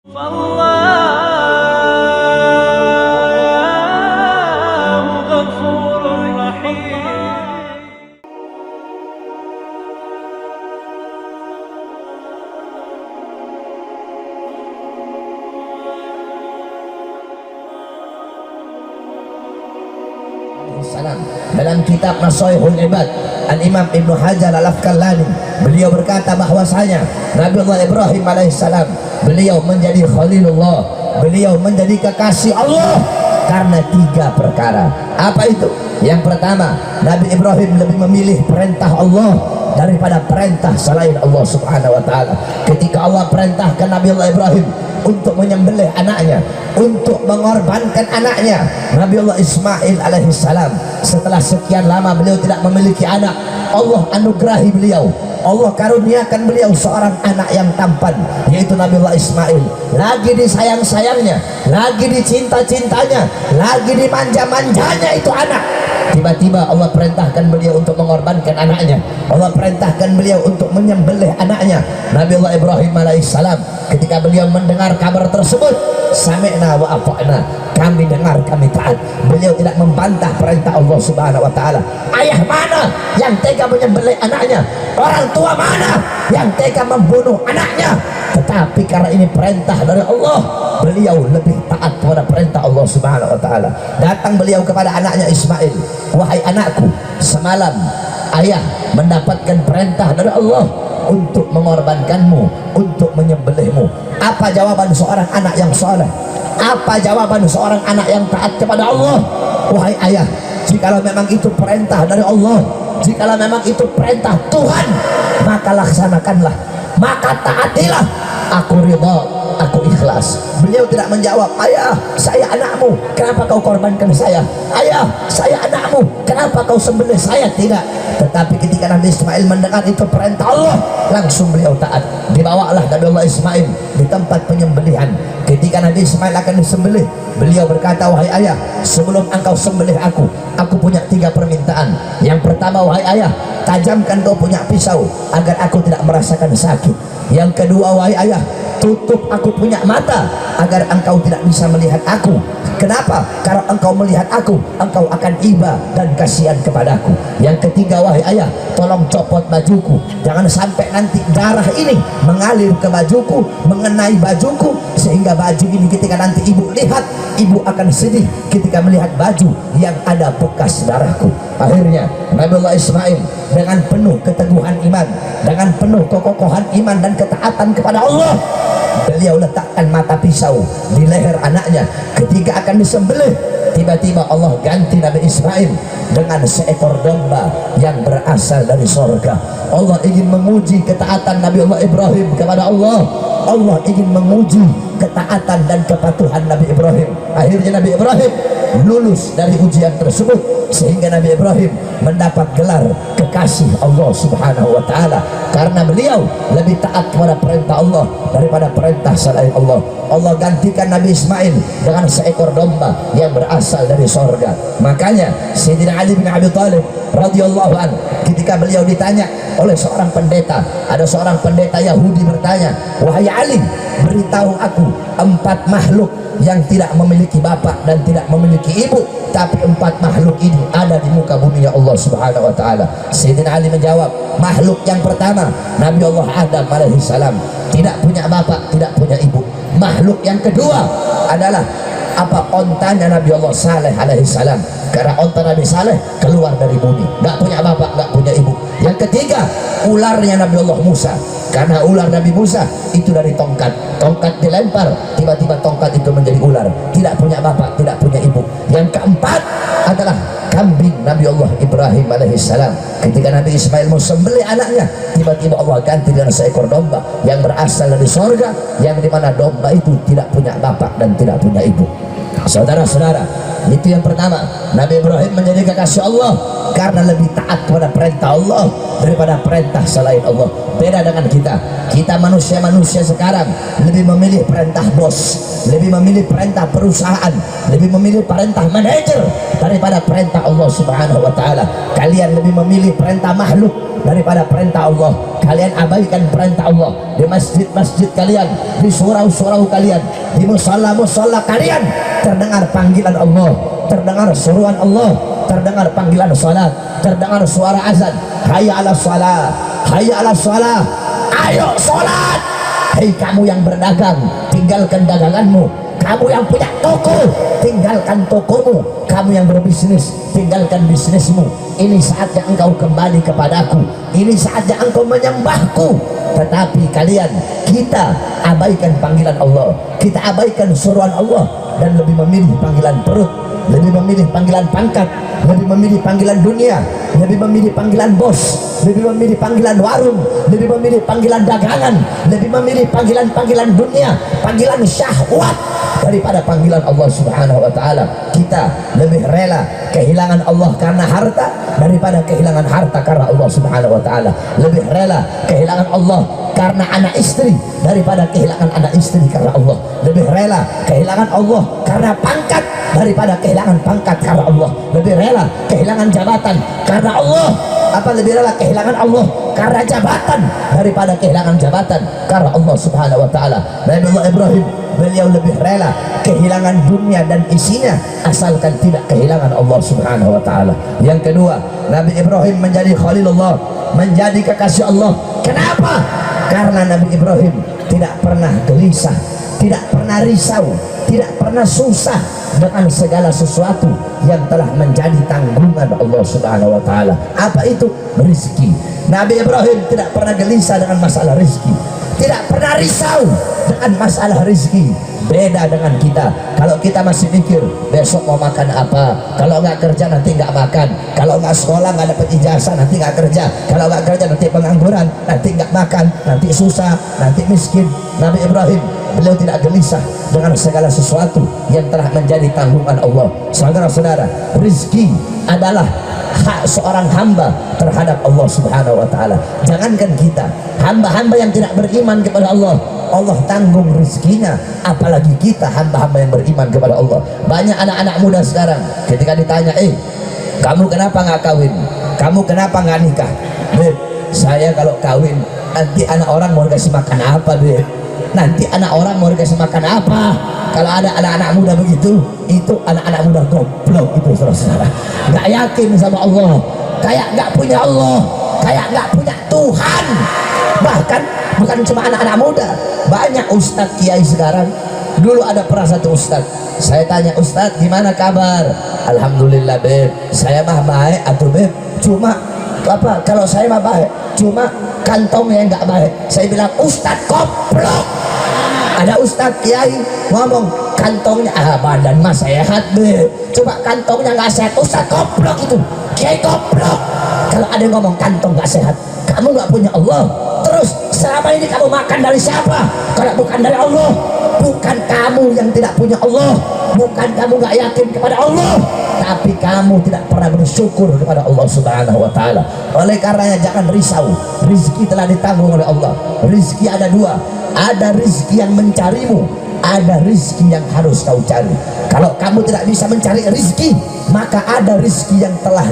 Dalam kitab Nasaihul Ibad, Al-Imam Ibnu Hajar Al-Asqalani, beliau berkata bahwasanya Nabi Allah Ibrahim alaihissalam, beliau menjadi Khalilullah, beliau menjadi kekasih Allah karena 3 perkara. Apa itu? Yang pertama, Nabi Ibrahim lebih memilih perintah Allah daripada perintah selain Allah subhanahu wa ta'ala. Ketika Allah perintahkan Nabi Allah Ibrahim untuk menyembelih anaknya, untuk mengorbankan anaknya, Nabi Allah Ismail alaihissalam, setelah sekian lama beliau tidak memiliki anak, Allah anugerahi beliau, Allah karuniakan beliau seorang anak yang tampan, yaitu Nabi Allah Ismail. Lagi disayang-sayangnya, lagi dicinta-cintanya, lagi dimanja-manjanya itu anak. Tiba-tiba Allah perintahkan beliau untuk mengorbankan anaknya, Allah perintahkan beliau untuk menyembelih anaknya. Nabi Allah Ibrahim alaihissalam, ketika beliau mendengar kabar tersebut, sami'na wa ata'na, kami dengar, kami taat. Beliau tidak membantah perintah Allah subhanahu wa ta'ala. Ayah mana yang tega menyembelih anaknya? Orang tua mana yang tega membunuh anaknya? Tetapi karena ini perintah dari Allah, beliau lebih taat kepada perintah Allah subhanahu wa ta'ala. Datang beliau kepada anaknya Ismail, wahai anakku, semalam ayah mendapatkan perintah dari Allah untuk mengorbankanmu, untuk menyembelihmu. Apa jawaban seorang anak yang soleh? Apa jawaban seorang anak yang taat kepada Allah? Wahai ayah, jikalau memang itu perintah dari Allah, jikalau memang itu perintah Tuhan, maka laksanakanlah, maka taatilah. Aku ridha, aku ikhlas. Beliau tidak menjawab, ayah saya anakmu, kenapa kau korbankan saya? Ayah saya anakmu, kenapa kau sembelih saya? Tidak. Tetapi ketika Nabi Ismail mendengar itu perintah Allah, langsung beliau taat. Dibawalah Nabi Allah Ismail di tempat penyembelihan. Ketika Nabi Ismail akan disembelih, beliau berkata, wahai ayah, sebelum engkau sembelih aku punya 3 permintaan. Yang pertama, wahai ayah, tajamkan kau punya pisau agar aku tidak merasakan sakit. Yang kedua, wahai ayah, tutup aku punya mata agar engkau tidak bisa melihat aku. Kenapa? Karena engkau melihat aku, engkau akan iba dan kasihan kepadaku. Yang ketiga, wahai ayah, tolong copot bajuku, jangan sampai nanti darah ini mengalir ke bajuku, mengenai bajuku, sehingga baju ini ketika nanti ibu lihat, ibu akan sedih ketika melihat baju yang ada bekas darahku. Akhirnya Nabi Allah Ismail dengan penuh keteguhan iman, dengan penuh kekokohan iman dan ketaatan kepada Allah, beliau letakkan mata pisau di leher anaknya. Ketika akan disembelih, tiba-tiba Allah ganti Nabi Ismail dengan seekor domba yang berasal dari sorga. Allah ingin menguji ketaatan Nabi Allah Ibrahim kepada Allah. Allah ingin menguji ketaatan dan kepatuhan Nabi Ibrahim. Akhirnya Nabi Ibrahim lulus dari ujian tersebut, sehingga Nabi Ibrahim mendapat gelar kekasih Allah subhanahu wa ta'ala, karena beliau lebih taat kepada perintah Allah daripada perintah selain Allah. Allah gantikan Nabi Ismail dengan seekor domba yang berasal dari sorga. Makanya Sayyidina Ali bin Abi Thalib radhiyallahu an, ketika beliau ditanya oleh seorang pendeta, ada seorang pendeta Yahudi bertanya, wahai Ali, beritahu aku 4 makhluk yang tidak memiliki bapak dan tidak memiliki ibu, tapi 4 makhluk ini ada di muka bumi ya Allah subhanahu wa ta'ala. Sayyidina Ali menjawab, makhluk yang pertama Nabi Allah Adam alaihissalam, tidak punya bapak, tidak punya ibu. Makhluk yang kedua adalah ontanya Nabi Allah Saleh alaihissalam, karena onta Nabi Saleh keluar dari bumi, nggak punya bapak, nggak punya ibu. Yang ketiga, ularnya Nabi Allah Musa, karena ular Nabi Musa itu dari tongkat dilempar, tiba-tiba tongkat itu menjadi ular, tidak punya bapak, tidak punya ibu. Yang keempat adalah kambing Nabi Allah Ibrahim alaihissalam. Ketika Nabi Ismail mau sembelih anaknya, tiba-tiba Allah ganti dengan seekor domba yang berasal dari sorga, yang dimana domba itu tidak punya bapak dan tidak punya ibu. Saudara-saudara, itu yang pertama. Nabi Ibrahim menjadi kekasih Allah karena lebih taat kepada perintah Allah daripada perintah selain Allah. Beda dengan kita. Kita manusia-manusia sekarang lebih memilih perintah bos, lebih memilih perintah perusahaan, lebih memilih perintah manajer daripada perintah Allah Subhanahu wa taala. Kalian lebih memilih perintah makhluk daripada perintah Allah. Kalian abaikan perintah Allah di masjid-masjid kalian, di surau-surau kalian, di musalla-musalla kalian. Terdengar panggilan Allah, terdengar seruan Allah, terdengar panggilan salat, terdengar suara azan. Hayya 'alas shalah, hayya 'alas shalah, ayo salat. Hei kamu yang berdagang, tinggalkan daganganmu. Kamu yang punya toko, tinggalkan tokomu. Kamu yang berbisnis, tinggalkan bisnismu. Ini saatnya engkau kembali kepadaku. Ini saatnya engkau menyembahku. Tetapi kalian, kita abaikan panggilan Allah, kita abaikan suruhan Allah, dan lebih memilih panggilan perut, lebih memilih panggilan pangkat, lebih memilih panggilan dunia, lebih memilih panggilan bos, lebih memilih panggilan warung, lebih memilih panggilan dagangan, lebih memilih panggilan-panggilan dunia, panggilan syahwat daripada panggilan Allah Subhanahu wa taala. Kita lebih rela kehilangan Allah karena harta daripada kehilangan harta karena Allah Subhanahu wa taala. Lebih rela kehilangan Allah karena anak istri daripada kehilangan anak istri karena Allah. Lebih rela kehilangan Allah karena pangkat daripada kehilangan pangkat karena Allah. Lebih rela kehilangan jabatan karena Allah, lebih rela kehilangan Allah karena jabatan daripada kehilangan jabatan karena Allah Subhanahu wa taala. Nabi Allah Ibrahim, beliau lebih rela kehilangan dunia dan isinya asalkan tidak kehilangan Allah Subhanahu wa taala. Yang kedua, Nabi Ibrahim menjadi Khalilullah, menjadi kekasih Allah. Kenapa? Karena Nabi Ibrahim tidak pernah gelisah, tidak pernah risau, tidak pernah susah dengan segala sesuatu yang telah menjadi tanggungan Allah Subhanahu wa taala. Apa itu? Rizki. Nabi Ibrahim tidak pernah gelisah dengan masalah rizki, tidak pernah risau dengan masalah rizki. Beda dengan kita. Kalau kita masih mikir besok mau makan apa, kalau nggak kerja nanti nggak makan, kalau nggak sekolah nggak dapat ijazah nanti nggak kerja, kalau nggak kerja nanti pengangguran, nanti nggak makan, nanti susah, nanti miskin. Nabi Ibrahim, beliau tidak gelisah dengan segala sesuatu yang telah menjadi tanggungan Allah. Saudara-saudara, rizki adalah hak seorang hamba terhadap Allah Subhanahu wa taala. Jangankan kita, hamba-hamba yang tidak beriman kepada Allah, Allah tanggung rizkinya, apalagi kita hamba-hamba yang beriman kepada Allah. Banyak anak-anak muda sekarang ketika ditanya, kamu kenapa nggak kawin, kamu kenapa nggak nikah? Beb, saya kalau kawin nanti anak orang mau dikasih makan apa, Beb? Nanti anak orang mau dikasih makan apa? Kalau ada anak-anak muda begitu, itu anak-anak muda goblok itu, saudara-saudara. Nggak yakin sama Allah, kayak nggak punya Allah, kayak nggak punya Tuhan. Bahkan bukan cuma anak-anak muda, banyak ustadz kiai sekarang. Dulu ada pernah satu ustadz, saya tanya, Ustadz gimana kabar? Alhamdulillah Beb, saya mah baik atuh Beb, cuma apa, kalau saya mah baik, cuma kantongnya nggak baik. Saya bilang, Ustadz goblok. Ada ustadz kiai ngomong kantongnya badan mah sehat Beb, cuma kantongnya nggak sehat. Ustadz goblok itu, kiai goblok. Kalau ada yang ngomong kantong nggak sehat, kamu nggak punya Allah. Terus selama ini kamu makan dari siapa kalau bukan dari Allah? Bukan kamu yang tidak punya Allah, bukan kamu nggak yakin kepada Allah, tapi kamu tidak pernah bersyukur kepada Allah Subhanahu wa taala. Oleh karenanya jangan risau, rizki telah ditanggung oleh Allah. Rizki ada dua, ada rizki yang mencarimu, ada rizki yang harus kau cari. Kalau kamu tidak bisa mencari rizki, maka ada rizki yang telah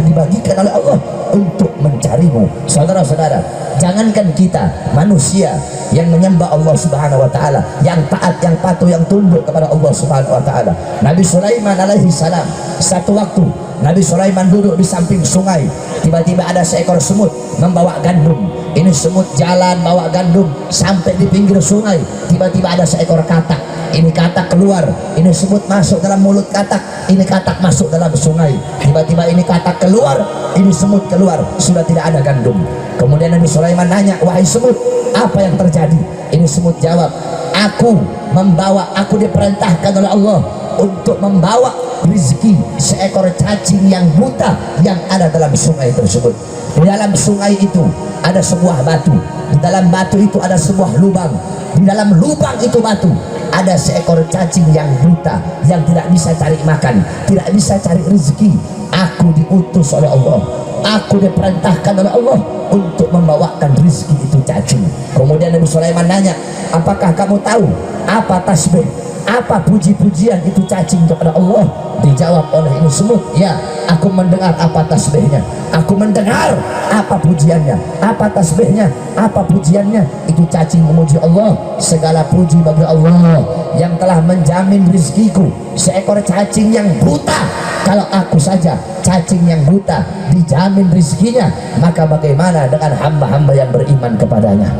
dibagikan oleh Allah untuk mencarimu. Saudara-saudara, jangankan kita manusia yang menyembah Allah Subhanahu wa taala, yang taat, yang patuh, yang tunduk kepada Allah Subhanahu wa taala. Nabi Sulaiman alaihi salam, satu waktu Nabi Sulaiman duduk di samping sungai, tiba-tiba ada seekor semut membawa gandum. Ini semut jalan bawa gandum sampai di pinggir sungai, tiba-tiba ada seekor katak. Ini katak keluar, ini semut masuk dalam mulut katak, ini katak masuk dalam sungai. Tiba-tiba ini katak keluar, ini semut keluar, sudah tidak ada gandum. Kemudian Nabi Sulaiman nanya, wahai semut, apa yang terjadi? Ini semut jawab, aku diperintahkan oleh Allah untuk membawa rezeki seekor cacing yang buta yang ada dalam sungai tersebut. Di dalam sungai itu ada sebuah batu, di dalam batu itu ada sebuah lubang. di dalam lubang itu batu ada seekor cacing yang buta, yang tidak bisa cari makan, tidak bisa cari rezeki. Aku diutus oleh Allah, aku diperintahkan oleh Allah untuk membawakan rezeki itu cacing. Kemudian Nabi Sulaiman nanya, apakah kamu tahu apa tasbih, apa puji-pujian itu cacing kepada Allah? Dijawab oleh ini semut, ya, aku mendengar apa tasbihnya, aku mendengar apa pujiannya, apa tasbihnya, apa pujiannya. Itu cacing memuji Allah. Segala puji bagi Allah yang telah menjamin rezekiku. Seekor cacing yang buta, kalau aku saja cacing yang buta dijamin rezekinya, maka bagaimana dengan hamba-hamba yang beriman kepadanya?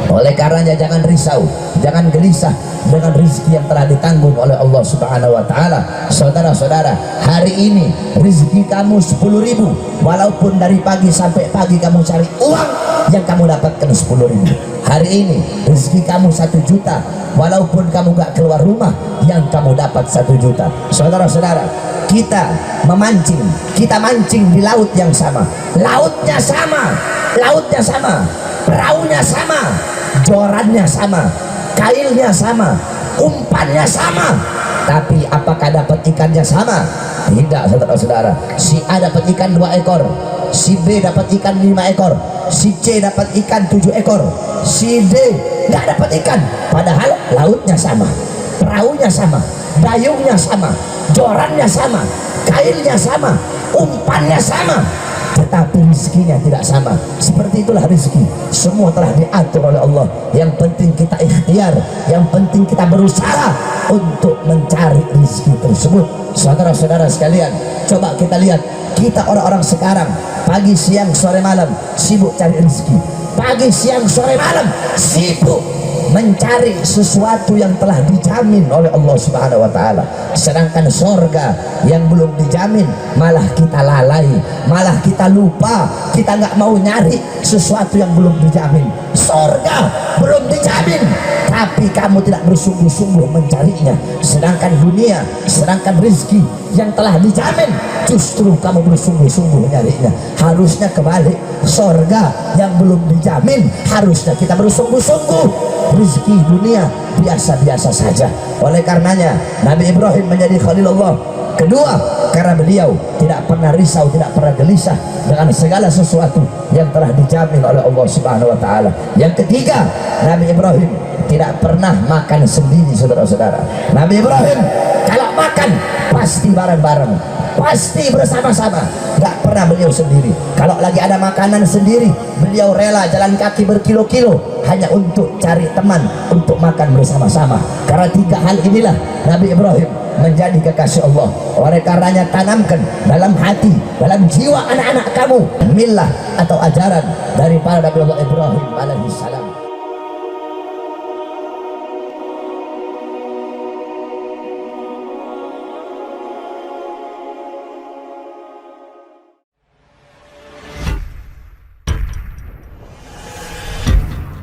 Oleh karenanya jangan risau, jangan gelisah dengan rezeki yang telah ditanggung oleh Allah Subhanahu wa taala. Saudara-saudara, hari ini rezeki kamu 10.000, walaupun dari pagi sampai pagi kamu cari uang, yang kamu dapatkan 10.000. Hari ini rezeki kamu 1 juta, walaupun kamu gak keluar rumah, yang kamu dapat 1 juta. Saudara-saudara, kita memancing, kita mancing di laut yang sama, lautnya sama, lautnya sama, perahunya sama, jorannya sama, kailnya sama, umpannya sama, tapi apakah dapat ikannya sama? Tidak, saudara-saudara. Si A dapat ikan 2 ekor, si B dapat ikan 5 ekor, si C dapat ikan 7 ekor, si D nggak dapat ikan, padahal lautnya sama, perahunya sama, dayungnya sama, jorannya sama, kailnya sama, umpannya sama, tetapi rezekinya tidak sama. Seperti itulah rezeki, semua telah diatur oleh Allah. Yang penting kita ikhtiar, yang penting kita berusaha untuk mencari rezeki tersebut. Saudara-saudara sekalian, coba kita lihat, kita orang-orang sekarang pagi siang sore malam sibuk cari rezeki, pagi siang sore malam sibuk mencari sesuatu yang telah dijamin oleh Allah Subhanahu wa taala. Sedangkan surga yang belum dijamin malah kita lalai, malah kita lupa, kita nggak mau nyari sesuatu yang belum dijamin. Surga belum dijamin, tapi kamu tidak bersungguh-sungguh mencarinya. Sedangkan dunia, sedangkan rezeki yang telah dijamin, justru kamu bersungguh-sungguh nyarinya. Harusnya kebalik, surga yang belum dijamin harusnya kita bersungguh-sungguh. Rezeki dunia biasa-biasa saja. Oleh karenanya Nabi Ibrahim menjadi Khalilullah. Kedua, karena beliau tidak pernah risau, tidak pernah gelisah dengan segala sesuatu yang telah dijamin oleh Allah Subhanahu wa taala. Yang ketiga, Nabi Ibrahim tidak pernah makan sendiri, saudara-saudara. Nabi Ibrahim kalau makan pasti bareng-bareng, pasti bersama-sama, nggak pernah beliau sendiri. Kalau lagi ada makanan sendiri, beliau rela jalan kaki berkilo-kilo hanya untuk cari teman untuk makan bersama-sama. Karena 3 hal inilah Nabi Ibrahim menjadi kekasih Allah. Oleh karenanya tanamkan dalam hati, dalam jiwa anak-anak kamu millah atau ajaran dari para Nabi Allah Ibrahim alaihi salam.